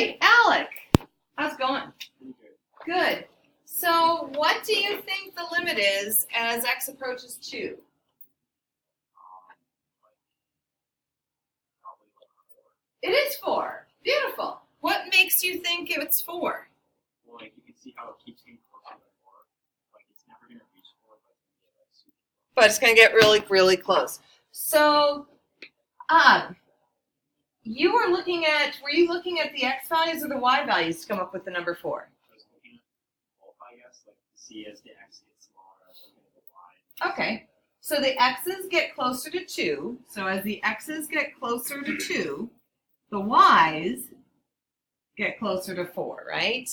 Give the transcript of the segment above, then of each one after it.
Hey, Alec. How's it going? Good. So what do you think the limit is as x approaches 2? It is 4. Beautiful. What makes you think it's 4? Well, like you can see how it keeps getting closer to 4. Like it's never gonna reach 4, But it's going to get really, really close. So, were you looking at the x values or the y values to come up with the number 4? I was looking at both, I guess, like to see as the x gets smaller, I was looking at the y. Okay. So the x's get closer to 2. So as the x's get closer to 2, the y's get closer to 4, right?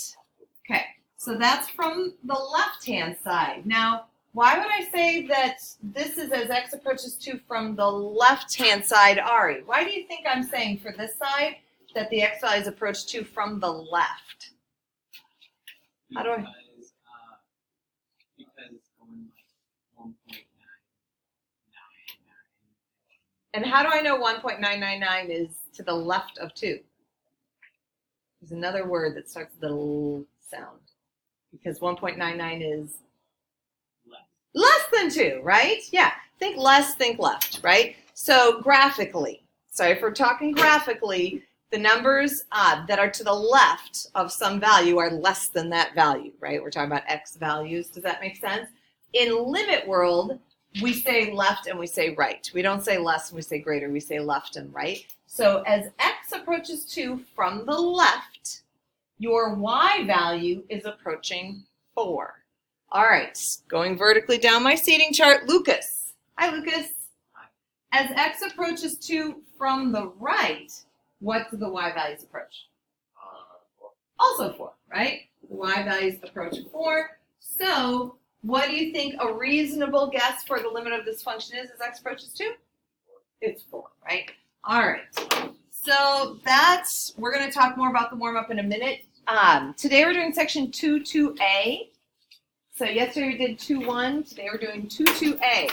Okay. So that's from the left-hand side. Now, why would I say that this is as x approaches 2 from the left-hand side, Ari? Why do you think I'm saying for this side that the x values approach 2 from the left? How do I? Because it's going like 1.999. And how do I know 1.999 is to the left of 2? There's another word that starts with the l sound. Because 1.99 is less than 2, right? Yeah. Think less, think left, right? So graphically, if we're talking graphically, the numbers that are to the left of some value are less than that value, right? We're talking about x values. Does that make sense? In limit world, we say left and we say right. We don't say less and we say greater. We say left and right. So as x approaches 2 from the left, your y value is approaching 4. All right, going vertically down my seating chart, Lucas. Hi, Lucas. Hi. As x approaches 2 from the right, what do the y values approach? 4. Also 4, right? The y values approach 4. So what do you think a reasonable guess for the limit of this function is as x approaches 2? It's 4, right? All right. So we're going to talk more about the warm-up in a minute. Today we're doing section 2.2a. So yesterday we did 2.1. Today we're doing 2.2a.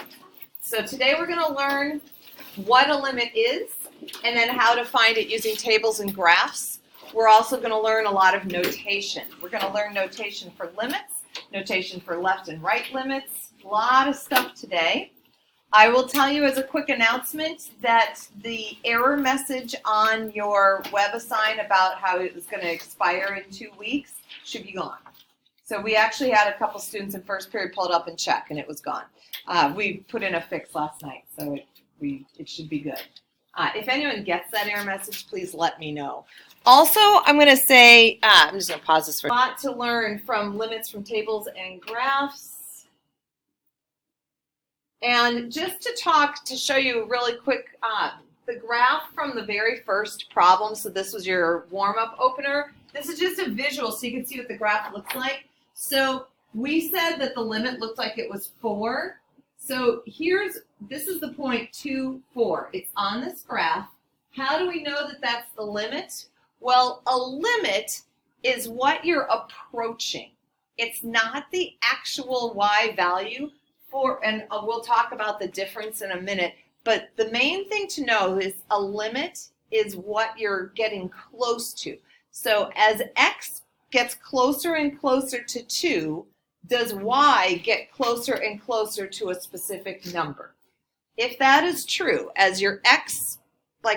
So today we're going to learn what a limit is and then how to find it using tables and graphs. We're also going to learn a lot of notation. We're going to learn notation for limits, notation for left and right limits, a lot of stuff today. I will tell you as a quick announcement that the error message on your web assign about how it was going to expire in 2 weeks should be gone. So we actually had a couple students in first period pull it up and check, and it was gone. We put in a fix last night, so it should be good. If anyone gets that error message, please let me know. Also, I'm going to say, I'm just going to pause this for a lot to learn from limits from tables and graphs. And just to show you really quick, the graph from the very first problem, so this was your warm-up opener. This is just a visual so you can see what the graph looks like. So we said that the limit looked like it was 4. So this is the point 2, 4. It's on this graph. How do we know that that's the limit? Well, a limit is what you're approaching. It's not the actual y value. And we'll talk about the difference in a minute, but the main thing to know is a limit is what you're getting close to. So as x gets closer and closer to 2, does y get closer and closer to a specific number? If that is true, as your x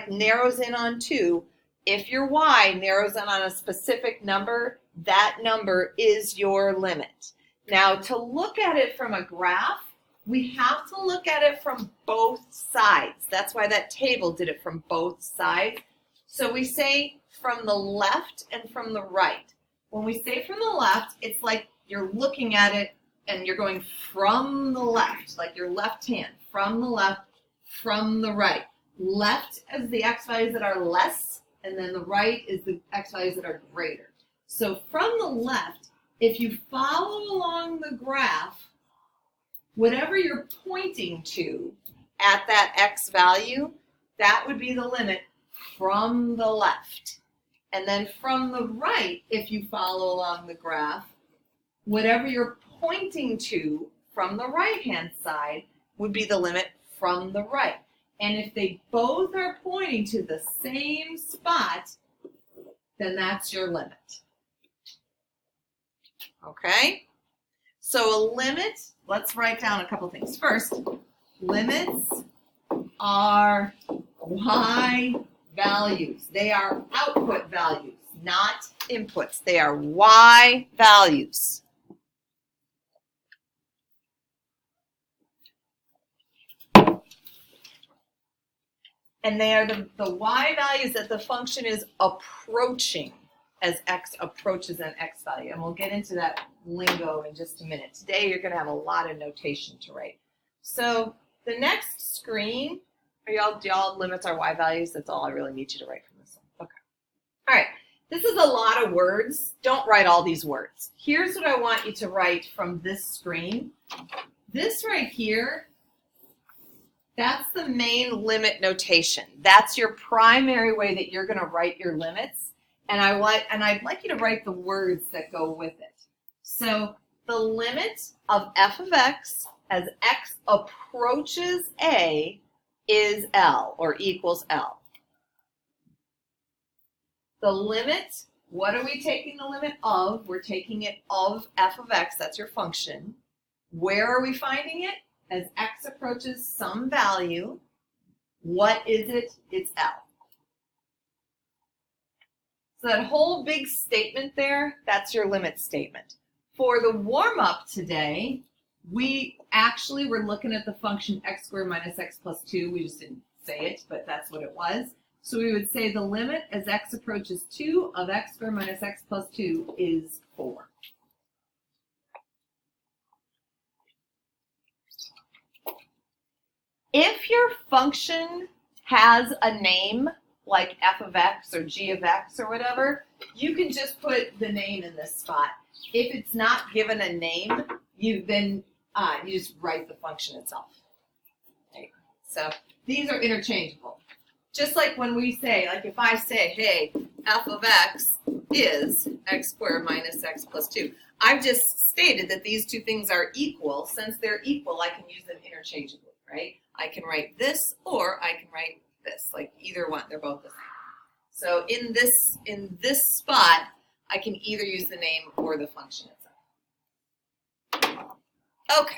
narrows in on 2, if your y narrows in on a specific number, that number is your limit. Now, to look at it from a graph, we have to look at it from both sides. That's why that table did it from both sides. So we say from the left and from the right. When we say from the left, it's like you're looking at it and you're going from the left, like your left hand, from the left, from the right. Left is the x values that are less, and then the right is the x values that are greater. So from the left, if you follow along the graph, whatever you're pointing to at that x value, that would be the limit from the left. And then from the right, if you follow along the graph, whatever you're pointing to from the right-hand side would be the limit from the right. And if they both are pointing to the same spot, then that's your limit. Okay? So a limit, let's write down a couple things. First, limits are y values. They are output values, not inputs. They are y values. And they are the y values that the function is approaching as x approaches an x value. And we'll get into that lingo in just a minute. Today you're going to have a lot of notation to write. So the next screen, do y'all limits are y values? That's all I really need you to write from this one. Okay. All right. This is a lot of words. Don't write all these words. Here's what I want you to write from this screen. This right here, that's the main limit notation. That's your primary way that you're going to write your limits. And I'd like you to write the words that go with it. So the limit of f of x as x approaches a is L, or equals L. The limit, what are we taking the limit of? We're taking it of f of x, that's your function. Where are we finding it? As x approaches some value. What is it? It's L. So that whole big statement there, that's your limit statement. For the warm-up today, we actually were looking at the function x squared minus x plus 2. We just didn't say it, but that's what it was. So we would say the limit as x approaches 2 of x squared minus x plus 2 is 4. If your function has a name, like f of x or g of x or whatever, you can just put the name in this spot. If it's not given a name, you just write the function itself. Okay. So these are interchangeable. Just like when we say, like if I say, hey, f of x is x squared minus x plus 2. I've just stated that these two things are equal. Since they're equal, I can use them interchangeably, right? I can write this or I can write this, like either one, they're both the same. So in this spot, I can either use the name or the function itself. Okay.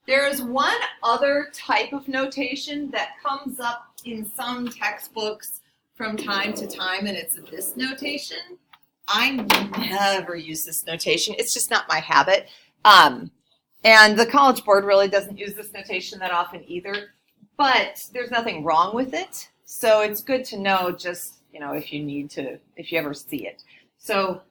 There is one other type of notation that comes up in some textbooks from time to time, and it's this notation. I never use this notation. It's just not my habit. And the College Board really doesn't use this notation that often either. But there's nothing wrong with it, so it's good to know just, if you ever see it. So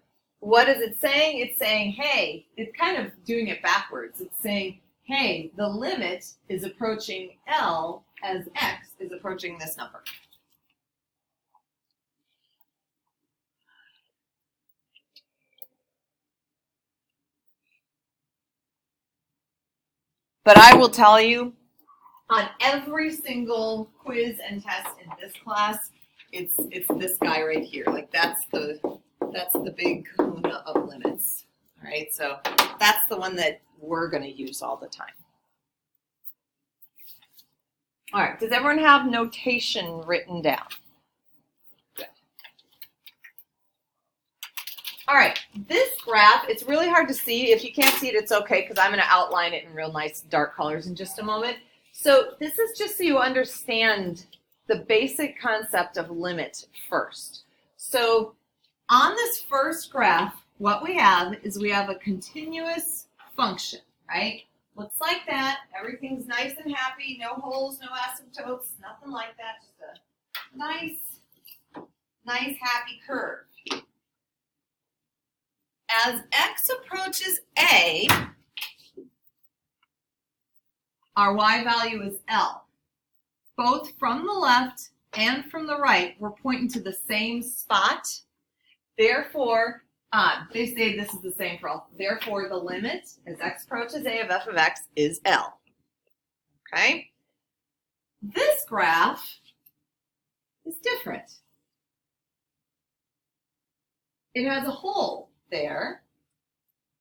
what is it saying? It's saying, hey, it's kind of doing it backwards. It's saying, hey, the limit is approaching L as x is approaching this number. But I will tell you, on every single quiz and test in this class, it's this guy right here. Like that's the big kahuna of limits. All right, so that's the one that we're going to use all the time. All right, does everyone have notation written down? Good. All right, this graph, it's really hard to see. If you can't see it, it's okay, because I'm going to outline it in real nice dark colors in just a moment. So this is just so you understand the basic concept of limit first. So on this first graph, what we have is we have a continuous function, right? Looks like that. Everything's nice and happy. No holes, no asymptotes, nothing like that. Just a nice happy curve. As x approaches a, our y value is L. Both from the left and from the right, we're pointing to the same spot. Therefore, they say this is the same for all. Therefore, the limit as x approaches a of f of x is L. Okay? This graph is different. It has a hole there,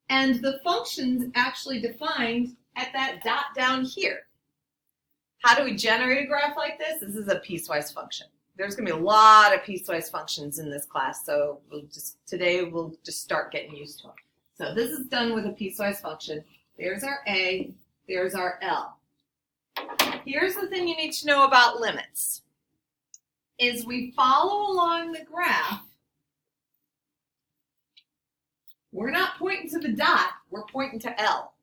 and the function's actually defined at that dot down here. How do we generate a graph like this? This is a piecewise function. there's going to be a lot of piecewise functions in this class, so today we'll just start getting used to them. So this is done with a piecewise function. There's our A, there's our L. Here's the thing you need to know about limits. Is we follow along the graph, we're not pointing to the dot, we're pointing to L,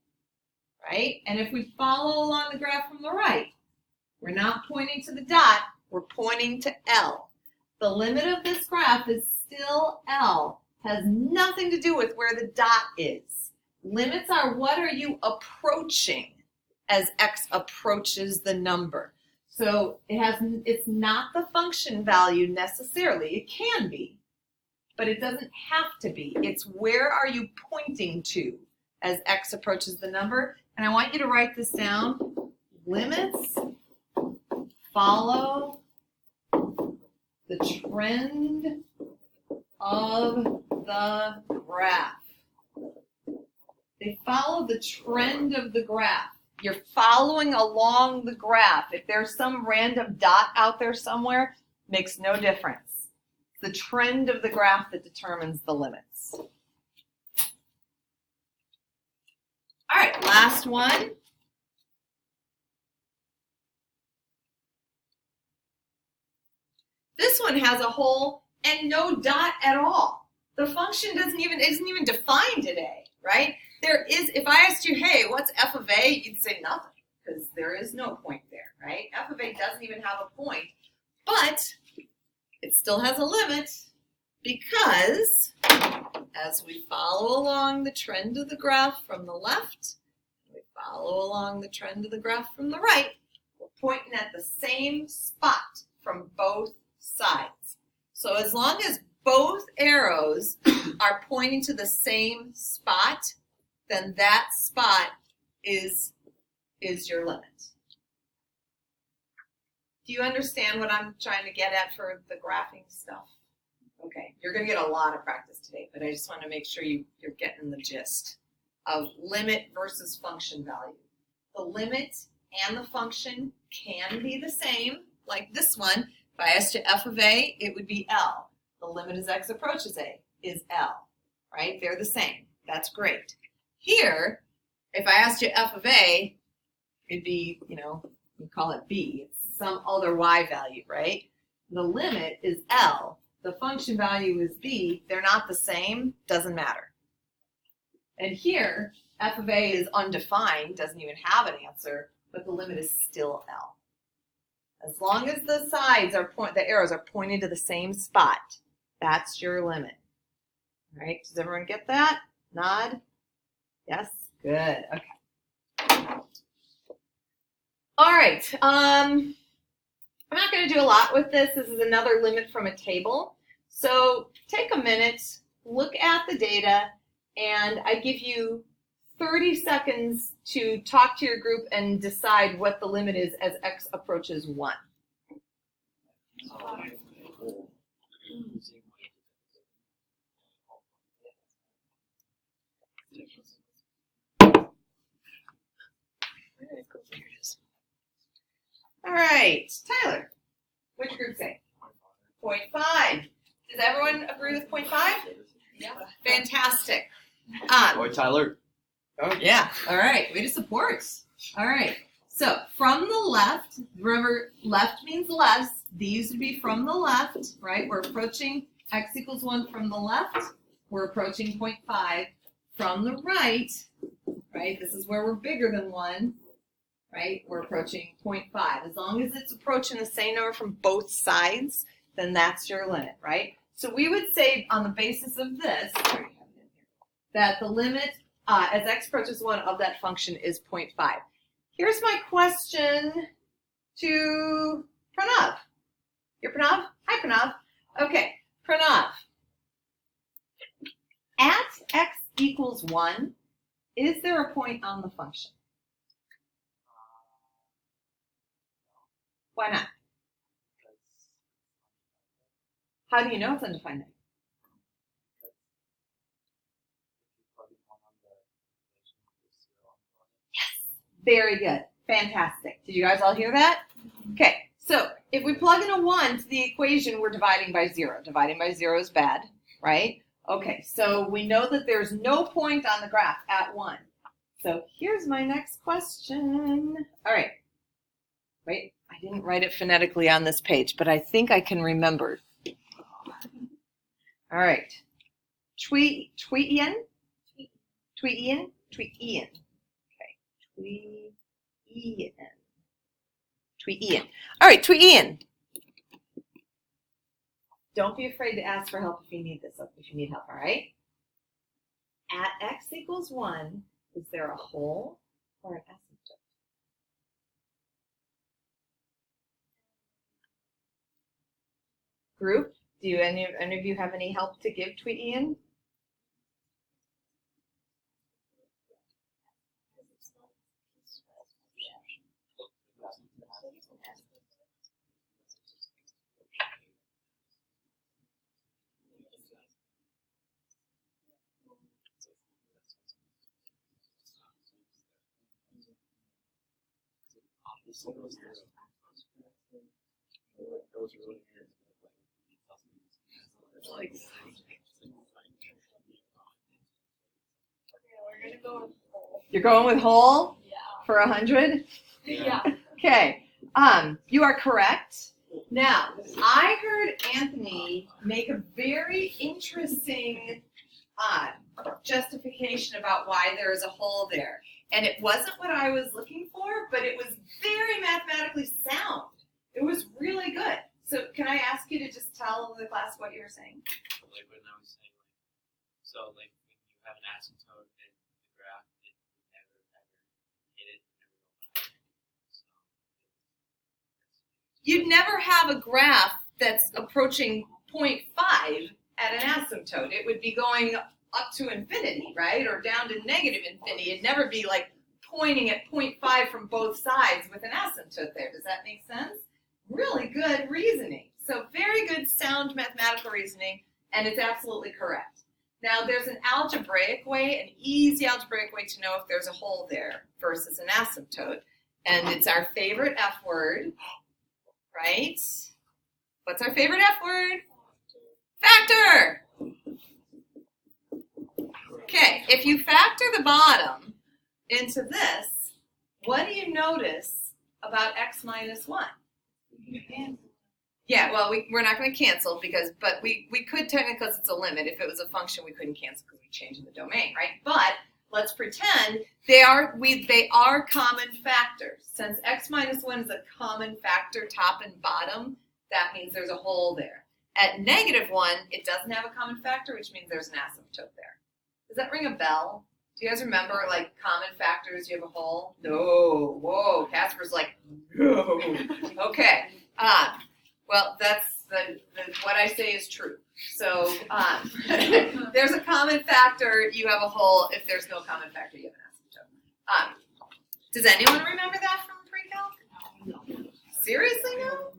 right? And if we follow along the graph from the right, we're not pointing to the dot, we're pointing to L. The limit of this graph is still L, has nothing to do with where the dot is. Limits are what are you approaching as x approaches the number. So it's not the function value necessarily. It can be, but it doesn't have to be. It's where are you pointing to as x approaches the number. And I want you to write this down. Limits follow the trend of the graph. They follow the trend of the graph. You're following along the graph. If there's some random dot out there somewhere, makes no difference. The trend of the graph that determines the limits. All right, last one. This one has a hole and no dot at all. The function isn't even defined at A, right? There is, if I asked you, hey, what's f of A? You'd say nothing, because there is no point there, right? F of A doesn't even have a point, but it still has a limit because as we follow along the trend of the graph from the left, we follow along the trend of the graph from the right, we're pointing at the same spot from both sides. So as long as both arrows are pointing to the same spot, then that spot is your limit. Do you understand what I'm trying to get at for the graphing stuff? Okay, you're going to get a lot of practice today, but I just want to make sure you're getting the gist of limit versus function value. The limit and the function can be the same, like this one. If I asked you f of A, it would be L. The limit as x approaches A is L, right? They're the same. That's great. Here, if I asked you f of A, it'd be, we call it B. It's some other y value, right? The limit is L. The function value is B. They're not the same. Doesn't matter. And here, f of A is undefined, doesn't even have an answer, but the limit is still L. As long as the sides the arrows are pointing to the same spot, that's your limit. All right, does everyone get that? Nod? Yes? Good. Okay. All right. I'm not going to do a lot with this. This is another limit from a table. So take a minute, look at the data, and I give you 30 seconds to talk to your group and decide what the limit is as x approaches 1. All right, Tyler, what'd your group say? 0.5. Does everyone agree with 0.5? Yeah. Fantastic. Boy, Tyler. Oh, yeah. All right. Way to support. All right. So from the left, remember left means less. These would be from the left, right? We're approaching x equals 1 from the left. We're approaching 0.5 from the right, right? This is where we're bigger than 1, right? We're approaching 0.5. As long as it's approaching the same number from both sides, then that's your limit, right? So we would say on the basis of this, that the limit as x approaches 1 of that function is 0.5. Here's my question to Pranav. You're Pranav? Hi, Pranav. Okay, Pranav. At x equals 1, is there a point on the function? Why not? How do you know it's undefined? Yes, very good. Fantastic. Did you guys all hear that? Okay, So if we plug in a 1 to the equation, we're dividing by 0. Dividing by 0 is bad, right? Okay, so we know that there's no point on the graph at 1. So here's my next question. All right. Wait, I didn't write it phonetically on this page, but I think I can remember. All right. Tweetian? Tweetian? Tweetian. Okay. Tweetian. Tweetian. All right, Tweetian. Don't be afraid to ask for help if you need this, if you need help, all right? At x equals 1, is there a hole or an asymptote? Group, do any of you have any help to give Tweetian? You're going with whole? Yeah. For 100? Yeah. Okay. You are correct. Now, I heard Anthony make a very interesting justification about why there is a hole there. And it wasn't what I was looking for, but it was very mathematically sound. It was really good. So can I ask you to just tell the class what you were saying? Like when I was saying, so like when you have an asymptote in the graph, it never ever hit it, never go by. So You'd never have a graph that's approaching 0.5 at an asymptote. It would be going up to infinity, right? Or down to negative infinity. It'd never be like pointing at 0.5 from both sides with an asymptote there. Does that make sense? Really good reasoning. So very good sound mathematical reasoning, and it's absolutely correct. Now there's an algebraic way, an easy algebraic way to know if there's a hole there versus an asymptote. And it's our favorite F word, right? What's our favorite F word? Factor! Okay, if you factor the bottom into this, what do you notice about x minus 1? Yeah, well, we're not going to cancel but we could technically, because it's a limit. If it was a function, we couldn't cancel because we're changing the domain, right? But let's pretend they are common factors. Since x minus 1 is a common factor, top and bottom, that means there's a hole there. At negative 1, it doesn't have a common factor, which means there's an asymptote there. Does that ring a bell? Do you guys remember, like, common factors, you have a hole? No. Whoa, Casper's like, no. Okay. Well, that's what I say is true. So there's a common factor, you have a hole. If there's no common factor, you have an asymptote. Does anyone remember that from pre-calc? No. Seriously, no?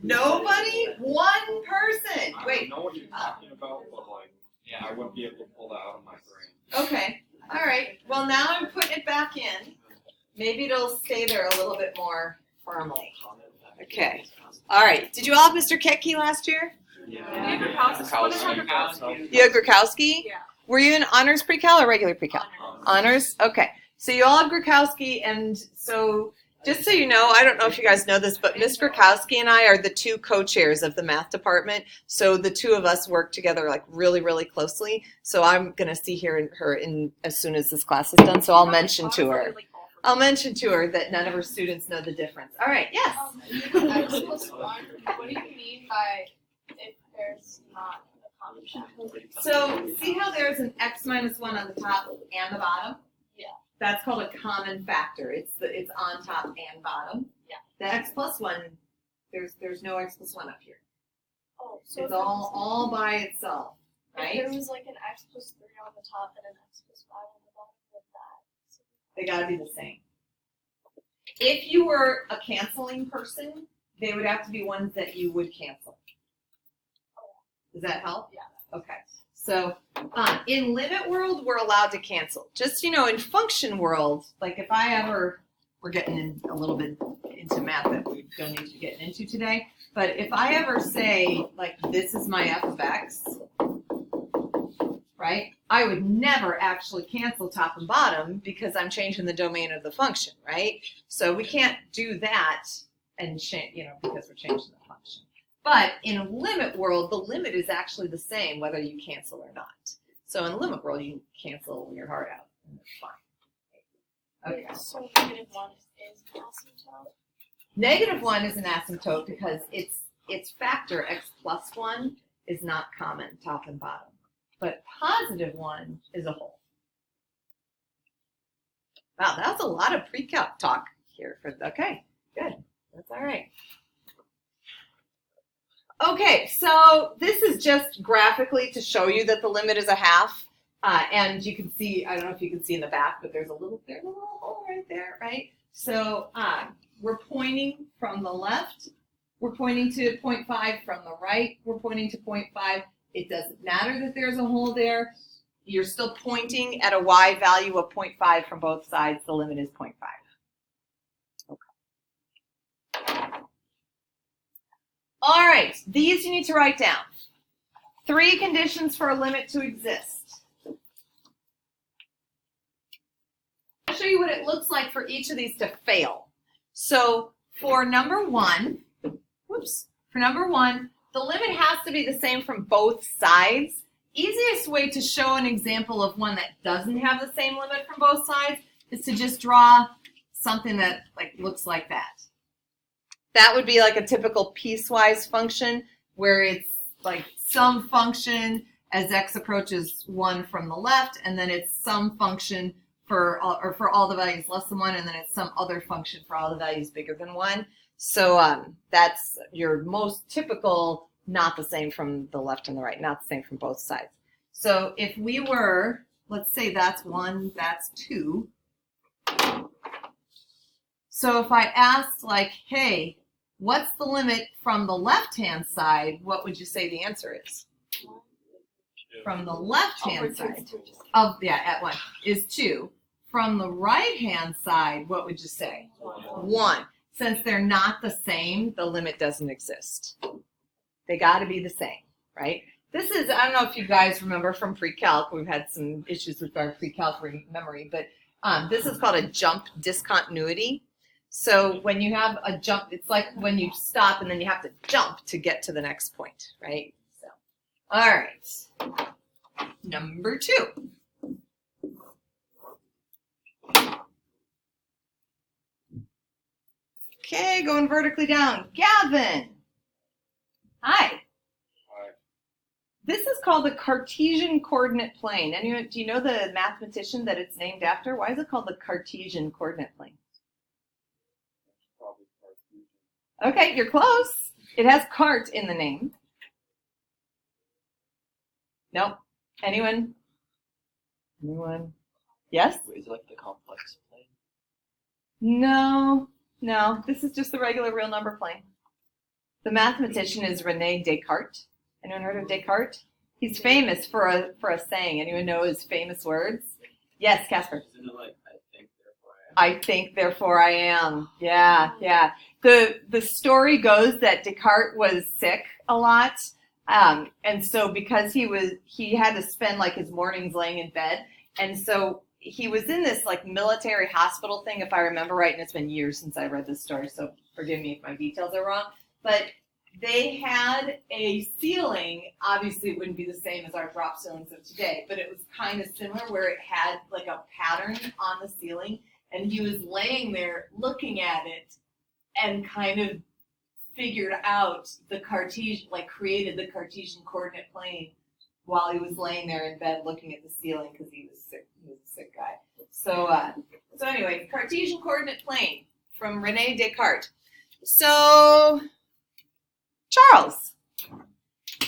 Nobody? One person. Wait. I know what you're talking about, but yeah, I wouldn't be able to pull that out of my brain. Okay. All right. Well, now I'm putting it back in. Maybe it'll stay there a little bit more firmly. Okay. All right. Did you all have Mr. Ketke last year? yeah. You had Grukowski? Yeah. Were you in honors pre-cal or regular pre-cal? Honors? Okay. So you all have Grukowski, and so just so you know, I don't know if you guys know this, but Ms. Grukowski and I are the two co-chairs of the math department. So the two of us work together like really, really closely. So I'm going to see her as soon as this class is done. So I'll mention to her. I'll mention to her that none of her students know the difference. All right, yes? X plus 1, what do you mean by if there's not a common factor? So see how there's an x minus 1 on the top and the bottom? Yeah. That's called a common factor. It's on top and bottom. Yeah. The x plus 1, there's no x plus 1 up here. Oh, so It's all by itself, if right? there was like an x plus 3 on the top and an x plus 5 on the bottom, would that? They gotta be the same. If you were a canceling person, they would have to be ones that you would cancel. Does that help? Yeah. Okay. So in limit world, we're allowed to cancel. Just, in function world, like if I ever, we're getting in a little bit into math that we don't need to be getting into today. But if I ever say, like, this is my f of x, right, I would never actually cancel top and bottom because I'm changing the domain of the function, right? So we can't do that and change, because we're changing the function. But in a limit world, the limit is actually the same whether you cancel or not. So in the limit world, you can cancel your heart out, and it's fine. Okay. So -1 is an asymptote. -1 is an asymptote because its factor x plus 1 is not common, top and bottom. But +1 is a whole. Wow, that's a lot of pre-calc talk here. Okay, good. That's all right. Okay, so this is just graphically to show you that the limit is a half. And you can see, I don't know if you can see in the back, but there's a little hole right there, right? So we're pointing from the left. We're pointing to 0.5 from the right. We're pointing to 0.5. It doesn't matter that there's a hole there. You're still pointing at a y value of 0.5 from both sides. The limit is 0.5. Okay. All right, these you need to write down. 3 conditions for a limit to exist. I'll show you what it looks like for each of these to fail. So for number 1, the limit has to be the same from both sides. Easiest way to show an example of one that doesn't have the same limit from both sides is to just draw something that looks like that. That would be like a typical piecewise function where it's like some function as x approaches 1 from the left, and then it's some function for all the values less than 1, and then it's some other function for all the values bigger than 1. So that's your most typical, not the same from the left and the right, not the same from both sides. So if we were, let's say that's 1, that's 2. So if I asked hey, what's the limit from the left-hand side, what would you say the answer is? From the left-hand side at 1 is 2. From the right-hand side, what would you say? 1. Since they're not the same, the limit doesn't exist. They got to be the same, right? This is, I don't know if you guys remember from pre-calc, we've had some issues with our pre-calc memory, but this is called a jump discontinuity. So when you have a jump, it's like when you stop and then you have to jump to get to the next point, right? So, all right. Number 2. Okay, going vertically down. Gavin. Hi. Hi. This is called the Cartesian coordinate plane. Anyone, do you know the mathematician that it's named after? Why is it called the Cartesian coordinate plane? Probably Cartesian. Okay, you're close. It has cart in the name. Nope. Anyone? Anyone? Yes? Is it like the complex plane? No. This is just the regular real number plane. The mathematician is René Descartes. Anyone heard of Descartes? He's famous for a saying. Anyone know his famous words? Yes, Casper. Isn't it like, I think, therefore I am? I think, therefore I am. Yeah. The story goes that Descartes was sick a lot. And so because he had to spend his mornings laying in bed. And so he was in this military hospital thing, if I remember right, and it's been years since I read this story, so forgive me if my details are wrong. But they had a ceiling. Obviously, it wouldn't be the same as our drop ceilings of today, but it was kind of similar where it had a pattern on the ceiling, and he was laying there looking at it and kind of figured out the Cartesian, created the Cartesian coordinate plane while he was laying there in bed looking at the ceiling because he was sick. He was a sick guy. So anyway, Cartesian coordinate plane from René Descartes. So, Charles,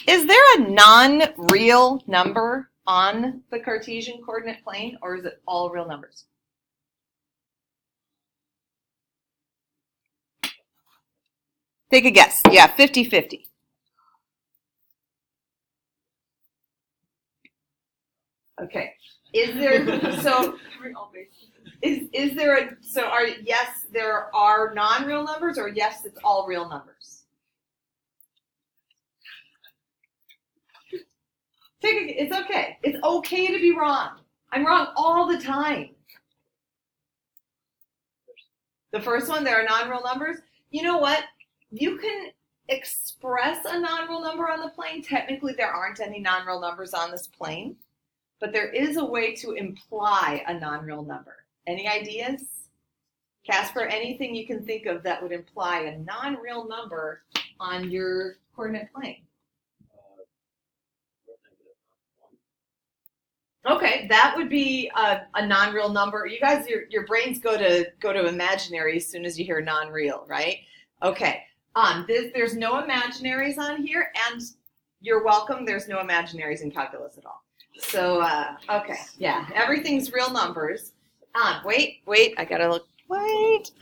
is there a non-real number on the Cartesian coordinate plane, or is it all real numbers? Take a guess. Yeah, 50-50. Okay. Is there is there a yes there are non-real numbers, or yes it's all real numbers? It's okay. It's okay to be wrong. I'm wrong all the time. The first one, there are non-real numbers. You know what? You can express a non-real number on the plane. Technically, there aren't any non-real numbers on this plane, but there is a way to imply a non-real number. Any ideas? Casper, anything you can think of that would imply a non-real number on your coordinate plane? Okay, that would be a non-real number. You guys, your brains go to imaginary as soon as you hear non-real, right? Okay. There's no imaginaries on here, and you're welcome. There's no imaginaries in calculus at all. So okay, yeah, everything's real numbers. Wait, I gotta look. Wait.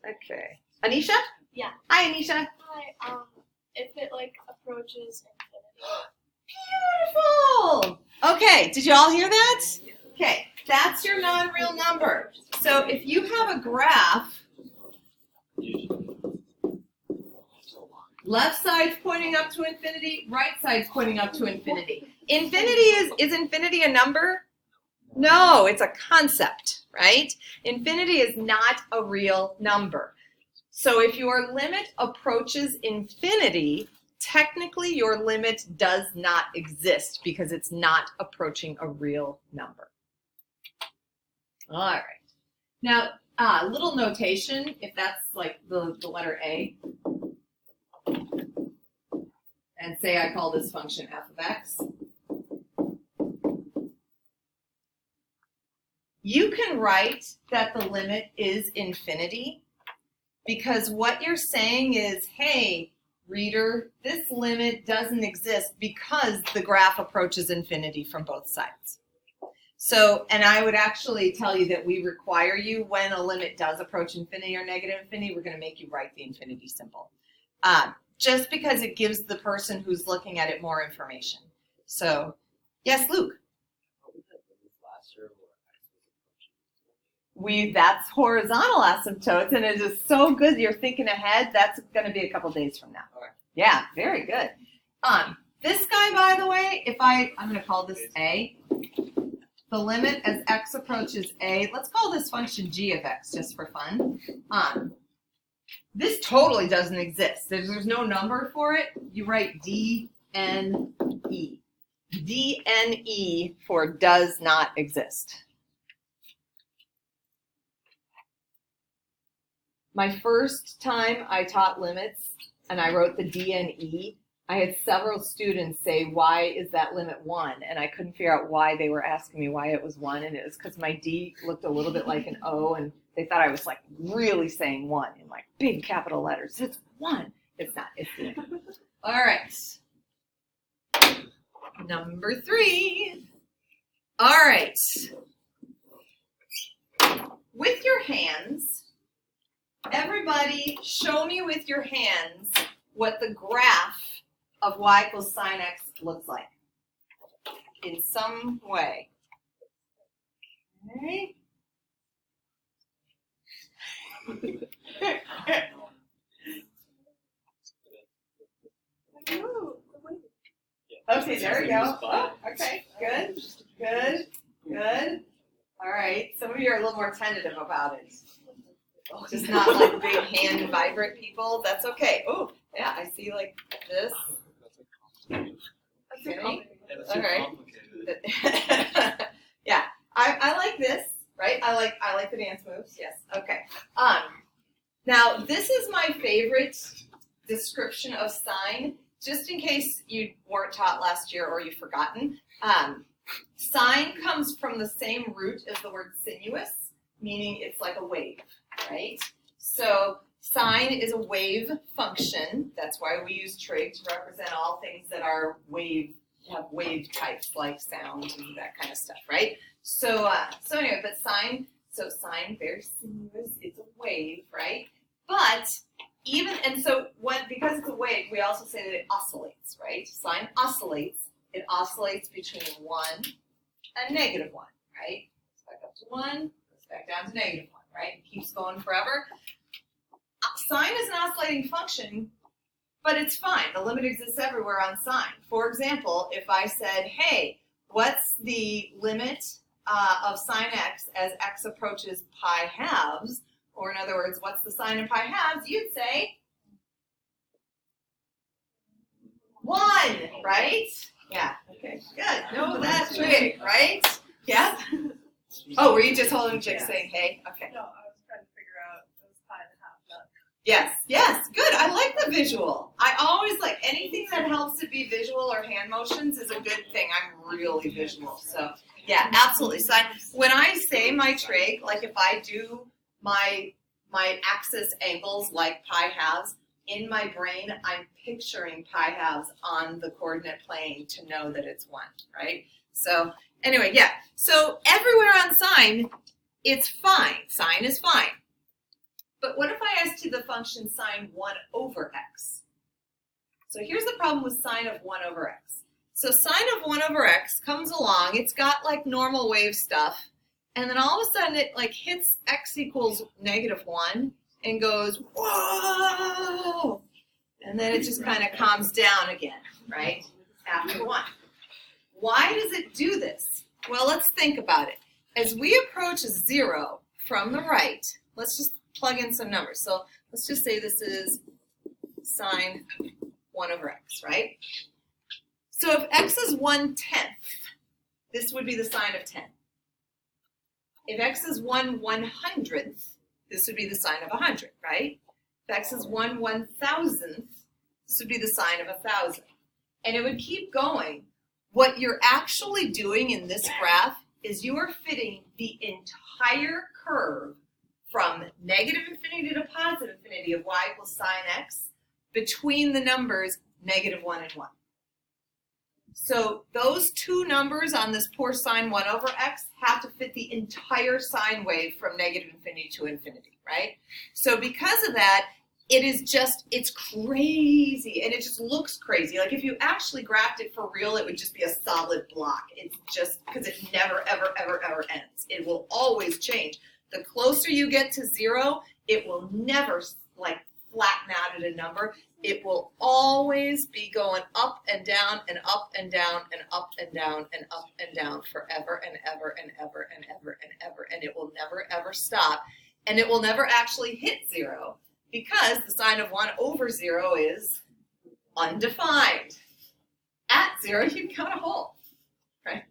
Okay, Anisha. Yeah. Hi, Anisha. Hi. If it like approaches infinity. Beautiful. Okay, did you all hear that? Okay, that's your non-real number. So if you have a graph, left side's pointing up to infinity, right side's pointing up to infinity. Is infinity a number? No, it's a concept, right? Infinity is not a real number. So if your limit approaches infinity, technically your limit does not exist because it's not approaching a real number. All right. Now, little notation, if that's like the letter A, and say I call this function f of x, you can write that the limit is infinity because what you're saying is, hey, reader, this limit doesn't exist because the graph approaches infinity from both sides. So, and I would actually tell you that we require you, when a limit does approach infinity or negative infinity, we're going to make you write the infinity symbol. Just because it gives the person who's looking at it more information. So, yes, Luke? That's horizontal asymptotes, and it is so good you're thinking ahead. That's going to be a couple days from now. Okay. Yeah, very good. This guy, by the way, I'm going to call this A. The limit as x approaches A, let's call this function g of x just for fun. This totally doesn't exist. There's no number for it. You write D-N-E. D-N-E for does not exist. My first time I taught limits and I wrote the D-N-E, I had several students say, why is that limit 1? And I couldn't figure out why they were asking me why it was 1. And it was because my D looked a little bit like an O, and they thought I was like really saying 1 in like big capital letters. It's 1. It's not. It's the end. All right. Number 3. All right. With your hands, everybody show me with your hands what the graph of y equals sine x looks like in some way. Okay. Okay, there we go. Oh, okay, good. All right, some of you are a little more tentative about it. Just not like big hand vibrant people. That's okay. Oh, yeah, I see like this. Okay. All right. Yeah, I like this, right? I like the dance moves. Yes. Okay. Now this is my favorite description of sine. Just in case you weren't taught last year or you've forgotten, sine comes from the same root as the word sinuous, meaning it's like a wave, right? So sine is a wave function. That's why we use trig to represent all things that are have wave types like sound and that kind of stuff, right? So anyway, but sine, very sinuous, it's a wave, right? But because it's a wave, we also say that it oscillates, right? Sine oscillates, it oscillates between 1 and -1, right? Goes back up to 1, goes back down to -1, right? It keeps going forever. Sine is an oscillating function, but it's fine. The limit exists everywhere on sine. For example, if I said, hey, what's the limit of sine x as x approaches pi halves? Or in other words, what's the sine of pi halves? You'd say 1, right? Yeah, okay, good. No, that's right, right? Yeah? Oh, were you just holding a chick saying, hey? Okay. No, I was trying to figure out if it was pi and a half nut. Yes, yes, good. I like the visual. I always like anything that helps it be visual or hand motions is a good thing. I'm really visual, so yeah, absolutely. So when I say my trig, like if I do my axis angles like pi halves, in my brain I'm picturing pi halves on the coordinate plane to know that it's 1, right? So anyway, yeah. So everywhere on sine, it's fine. Sine is fine. But what if I asked you the function sine 1 over x? So here's the problem with sine of 1 over x. So sine of 1 over x comes along, it's got like normal wave stuff, and then all of a sudden it like hits x equals -1 and goes, whoa! And then it just kind of calms down again, right? After 1. Why does it do this? Well, let's think about it. As we approach 0 from the right, let's just plug in some numbers. So let's just say this is sine 1 over x, right? So if x is 1/10, this would be the sine of 10. If x is 1/100th, this would be the sine of 100, right? If x is 1/1000th, this would be the sine of 1,000. And it would keep going. What you're actually doing in this graph is you are fitting the entire curve from -infinity to +infinity of y equals sine x between the numbers -1 and 1. So those two numbers on this poor sine 1 over x have to fit the entire sine wave from -infinity to infinity, right? So because of that, it's crazy, and it just looks crazy. Like if you actually graphed it for real, it would just be a solid block. It's just because it never, ever, ever, ever ends. It will always change. The closer you get to 0, it will never like flatten out at a number. It will always be going up and down and up and down and up and down and up and down forever and ever and ever and ever and ever. And it will never, ever stop. And it will never actually hit 0 because the sine of 1 over 0 is undefined. At 0, you got a hole, right?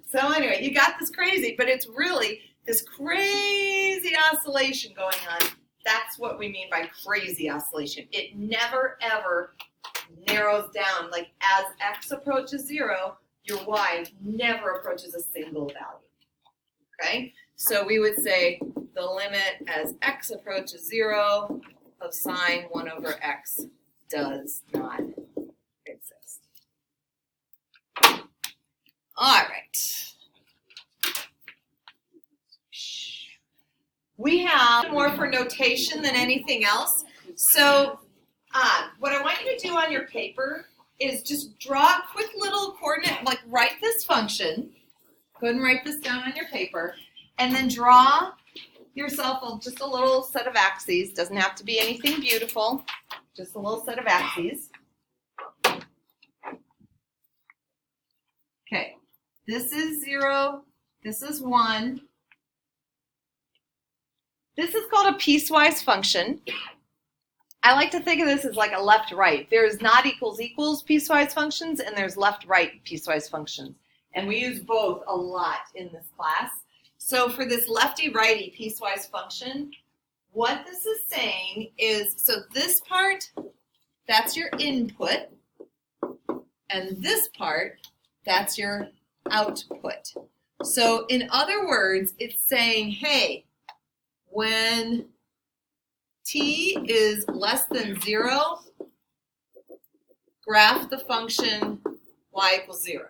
So anyway, you got this crazy, but it's really this crazy oscillation going on. That's what we mean by crazy oscillation. It never, ever narrows down. Like as x approaches 0, your y never approaches a single value. Okay? So we would say the limit as x approaches 0 of sine 1 over x does not exist. All right. We have more for notation than anything else. So what I want you to do on your paper is just draw a quick little coordinate, like write this function. Go ahead and write this down on your paper. And then draw yourself just a little set of axes. Doesn't have to be anything beautiful. Just a little set of axes. Okay. This is 0. This is 1. This is called a piecewise function. I like to think of this as like a left-right. There's not equals equals piecewise functions, and there's left-right piecewise functions. And we use both a lot in this class. So for this lefty-righty piecewise function, what this is saying is, so this part, that's your input, and this part, that's your output. So in other words, it's saying, hey, when t is less than 0, graph the function y equals 0.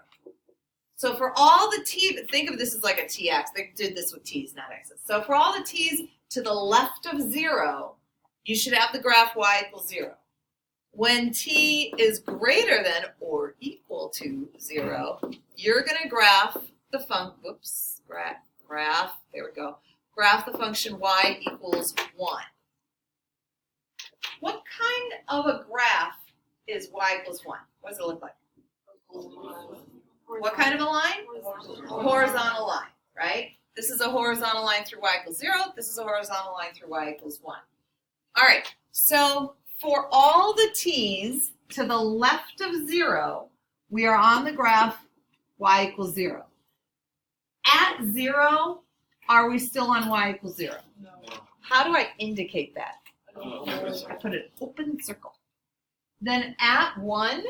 So for all the t, think of this as like a tx. They did this with t's, not x's. So for all the t's to the left of 0, you should have the graph y equals 0. When t is greater than or equal to 0, you're going to graph the graph, there we go. Graph the function y equals 1. What kind of a graph is y equals 1? What does it look like? What kind of a line? Horizontal line, right? This is a horizontal line through y equals 0. This is a horizontal line through y equals 1. All right, so for all the t's to the left of 0, we are on the graph y equals 0. At 0, are we still on y equals 0? No. How do I indicate that? I put an open circle. Then at 1,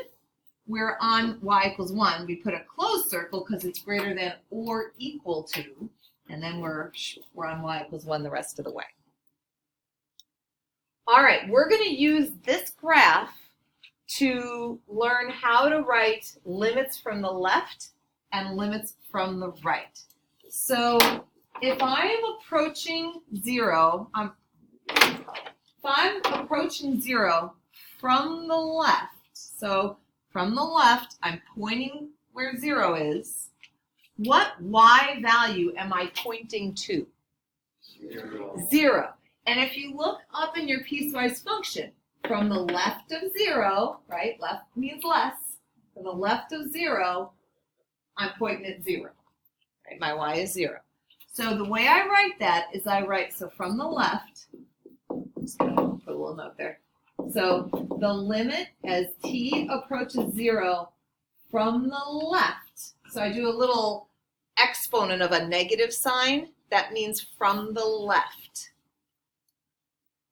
we're on y equals 1. We put a closed circle because it's greater than or equal to, and then we're on y equals 1 the rest of the way. All right, we're going to use this graph to learn how to write limits from the left and limits from the right. So if I am approaching 0, if I'm approaching 0 from the left, so from the left, I'm pointing where 0 is, what y value am I pointing to? 0. And if you look up in your piecewise function, from the left of 0, right, left means less, from the left of 0, I'm pointing at 0. Right? My y is 0. So the way I write that is I write, so from the left, I'm just going to put a little note there. So the limit as t approaches 0 from the left, so I do a little exponent of a negative sign, that means from the left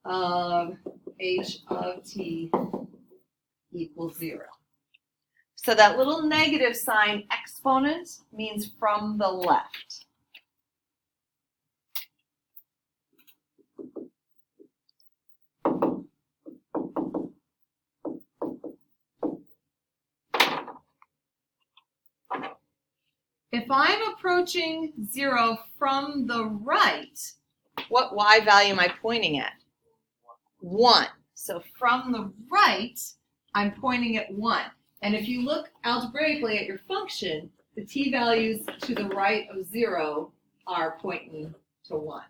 of h of t equals 0. So that little negative sign exponent means from the left. If I'm approaching 0 from the right, what y value am I pointing at? 1. So from the right, I'm pointing at 1. And if you look algebraically at your function, the t values to the right of 0 are pointing to 1.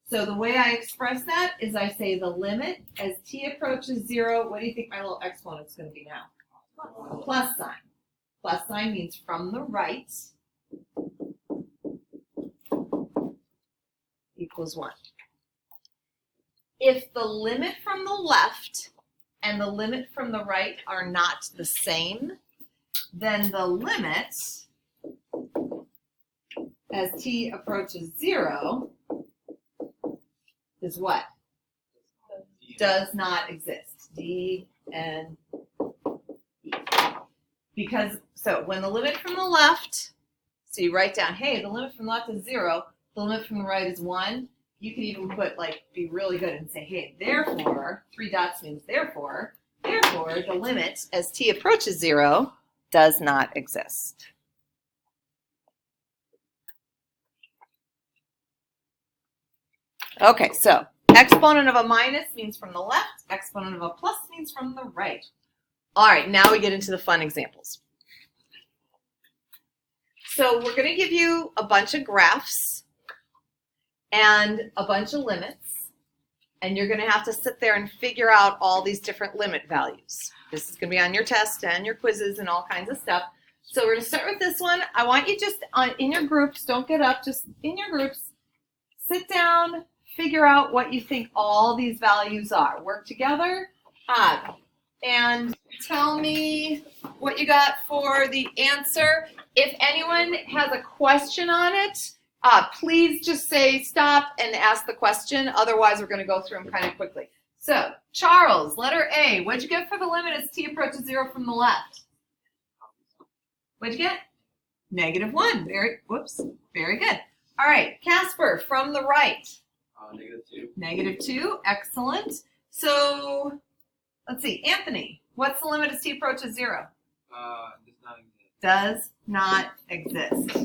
So the way I express that is I say the limit as t approaches 0, what do you think my little exponent is going to be now? Plus sign. Plus sign means from the right equals 1. If the limit from the left and the limit from the right are not the same, then the limit as t approaches 0 is what? Does not exist. D, N, E. Because, so when the limit from the left, so you write down, hey, the limit from the left is 0, the limit from the right is 1, you can even put, like, be really good and say, hey, therefore, 3 dots means therefore, the limit as t approaches 0 does not exist. Okay, so exponent of a minus means from the left, exponent of a plus means from the right. All right, now we get into the fun examples. So we're going to give you a bunch of graphs and a bunch of limits, and you're going to have to sit there and figure out all these different limit values. This is going to be on your test and your quizzes and all kinds of stuff. So we're going to start with this one. I want you just in your groups, don't get up, just in your groups, sit down, figure out what you think all these values are. Work together and tell me what you got for the answer. If anyone has a question on it, please just say stop and ask the question. Otherwise, we're going to go through them kind of quickly. So, Charles, letter A. What'd you get for the limit as t approaches 0 from the left? What'd you get? -1. Very good. All right, Casper, from the right. -2. -2. Excellent. So, let's see. Anthony, what's the limit as t approaches 0? Does not exist. Does not exist.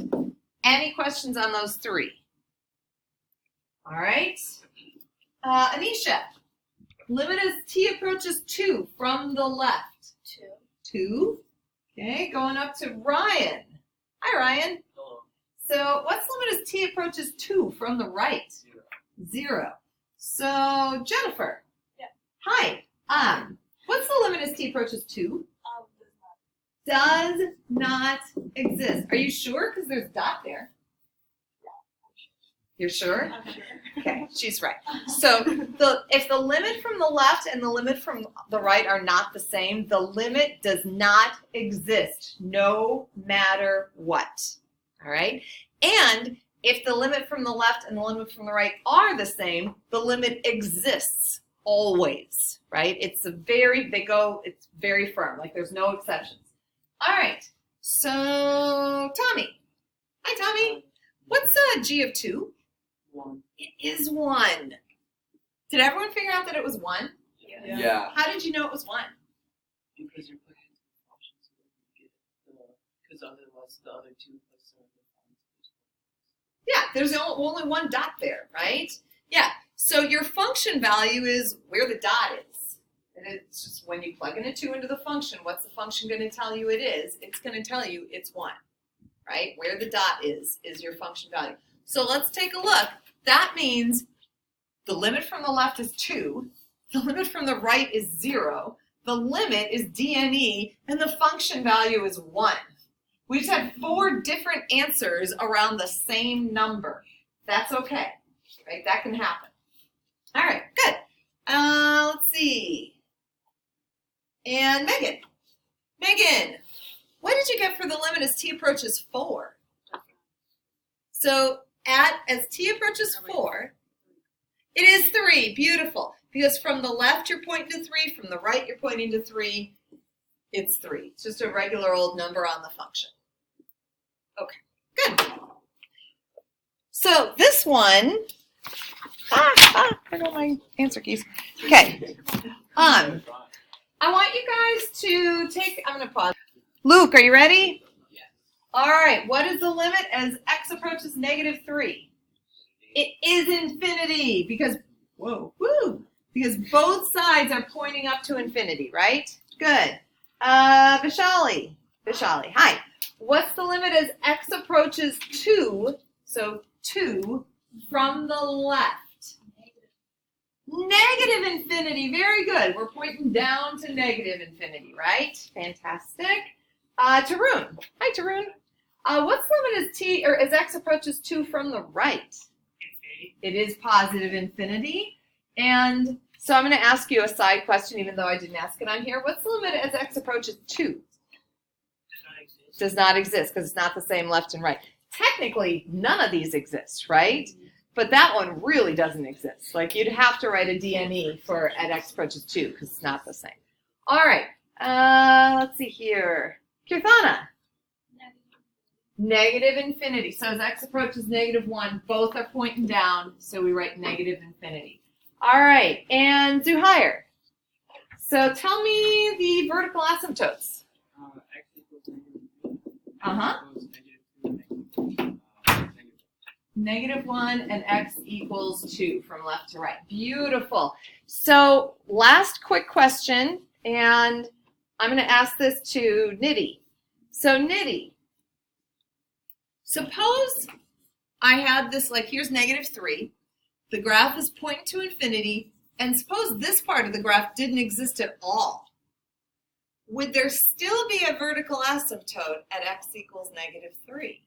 Any questions on those 3? All right. Anisha, limit as t approaches 2 from the left. 2. 2. Okay, going up to Ryan. Hi, Ryan. Hello. So what's the limit as t approaches 2 from the right? 0. So Jennifer. Yeah. Hi. What's the limit as t approaches 2? Does not. Does not exist. Are you sure? Because there's dot there. You're sure? I'm sure. Okay, she's right. So if the limit from the left and the limit from the right are not the same, the limit does not exist, no matter what. All right? And if the limit from the left and the limit from the right are the same, the limit exists always, right? It's very firm, like there's no exceptions. All right, so Tommy. Hi, Tommy. What's g of 2? 1. It is 1. Did everyone figure out that it was 1? Yeah. Yeah. How did you know it was 1? Because you're putting it into functions so that you get because otherwise the other 2 plus some of the functions. Yeah, there's only one dot there, right? Yeah, so your function value is where the dot is. And it's just when you plug in a 2 into the function, what's the function going to tell you it is? It's going to tell you it's 1, right? Where the dot is your function value. So let's take a look. That means the limit from the left is 2, the limit from the right is 0, the limit is dne, and the function value is 1. We just had 4 different answers around the same number. That's okay, right? That can happen. All right, good. Let's see. And Megan. Megan, what did you get for the limit as t approaches 4? So as t approaches 4, it is 3. Beautiful. Because from the left you're pointing to 3, from the right you're pointing to 3. It's 3. It's just a regular old number on the function. Okay, good. So this one, I know my answer keys. Okay. I want you guys to take, I'm going to pause. Luke, are you ready? Yes. All right, what is the limit as x approaches -3? It is infinity because, because both sides are pointing up to infinity, right? Good. Vishali, hi. What's the limit as x approaches 2, so 2 from the left? Negative infinity, very good. We're pointing down to negative infinity, right? Fantastic. Tarun, hi Tarun. What's the limit as x approaches 2 from the right? Infinity. It is positive infinity. And so I'm going to ask you a side question, even though I didn't ask it on here. What's the limit as x approaches 2? Does not exist. Does not exist because it's not the same left and right. Technically, none of these exist, right? But that one really doesn't exist. Like you'd have to write a DNE for at x approaches 2 because it's not the same. All right, let's see here. Kirthana. Negative infinity. So as x approaches -1, both are pointing down, so we write negative infinity. All right, and Zuhair. So tell me the vertical asymptotes. X equals -3. Uh-huh. Equals -2, -1 and x equals 2 from left to right. Beautiful. So last quick question, and I'm going to ask this to Nidhi. So Nidhi, suppose I had this, like here's -3, the graph is pointing to infinity, and suppose this part of the graph didn't exist at all. Would there still be a vertical asymptote at x equals -3?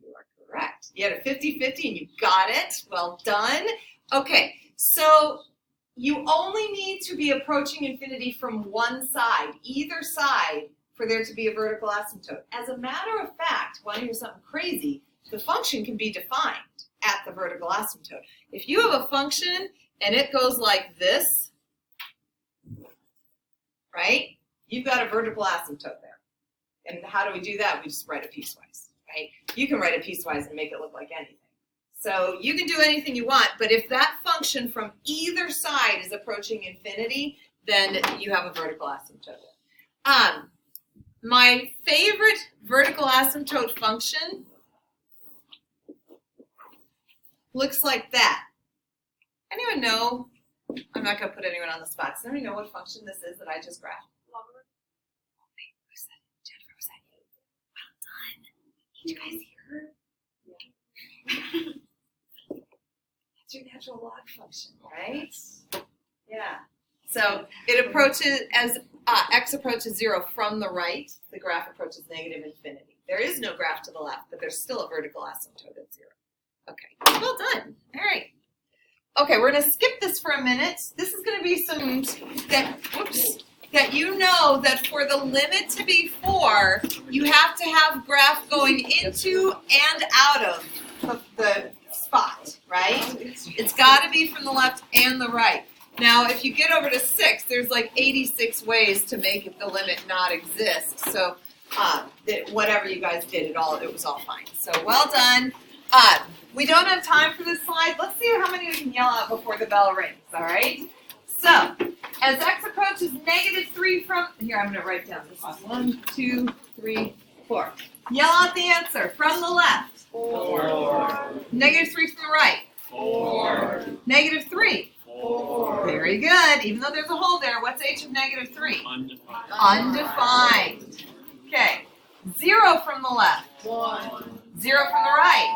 You are correct. You had a 50-50 and you got it. Well done. Okay, so you only need to be approaching infinity from one side, either side, for there to be a vertical asymptote. As a matter of fact, want to hear something crazy? The function can be defined at the vertical asymptote. If you have a function and it goes like this, right? You've got a vertical asymptote there. And how do we do that? We just write a piecewise, right? You can write a piecewise and make it look like anything. So you can do anything you want, but if that function from either side is approaching infinity, then you have a vertical asymptote. My favorite vertical asymptote function looks like that. Anyone know I'm not going to put anyone on the spot. Does anybody know what function this is that I just graphed? Who said it? Jennifer, was that you? Well done. Did you guys hear? That's your natural log function, right? Yeah. So it approaches, as x approaches 0 from the right, the graph approaches negative infinity. There is no graph to the left, but there's still a vertical asymptote at 0. Okay, well done. All right. Okay, we're going to skip this for a minute. This is going to be some that you know that for the limit to be 4, you have to have graph going into and out of the spot, right? It's got to be from the left and the right. Now, if you get over to 6, there's like 86 ways to make the limit not exist. So whatever you guys did, it was all fine. So well done. We don't have time for this slide. Let's see how many we can yell out before the bell rings, all right? So, as x approaches -3 from, here I'm going to write down this is 1, 2, 3, 4. Yell out the answer from the left. 4. -3 from the right. 4. -3. 4. Very good. Even though there's a hole there, what's h of -3? Undefined. Undefined. Okay. 0 from the left. 1. 0 from the right.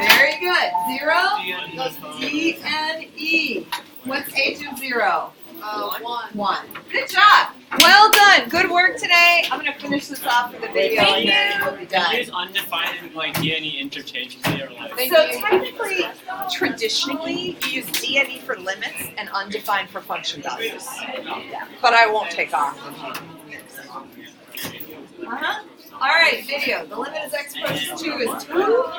Very good. 0. D and E. What's h of 0? 1. 1. Good job. Well done. Good work today. I'm going to finish this off with a video and then we'll be Can you done. use undefined and like D and E interchangeably or like? So technically, traditionally, you use D and E for limits and undefined for function values. But I won't take off. All right, video. The limit as x approaches 2 is 2.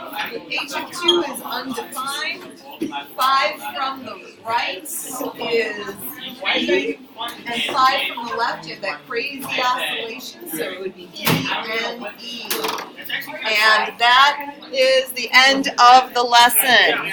H of 2 is undefined. 5 from the right is E. And 5 from the left, you have that crazy oscillation, so it would be D and E. And that is the end of the lesson.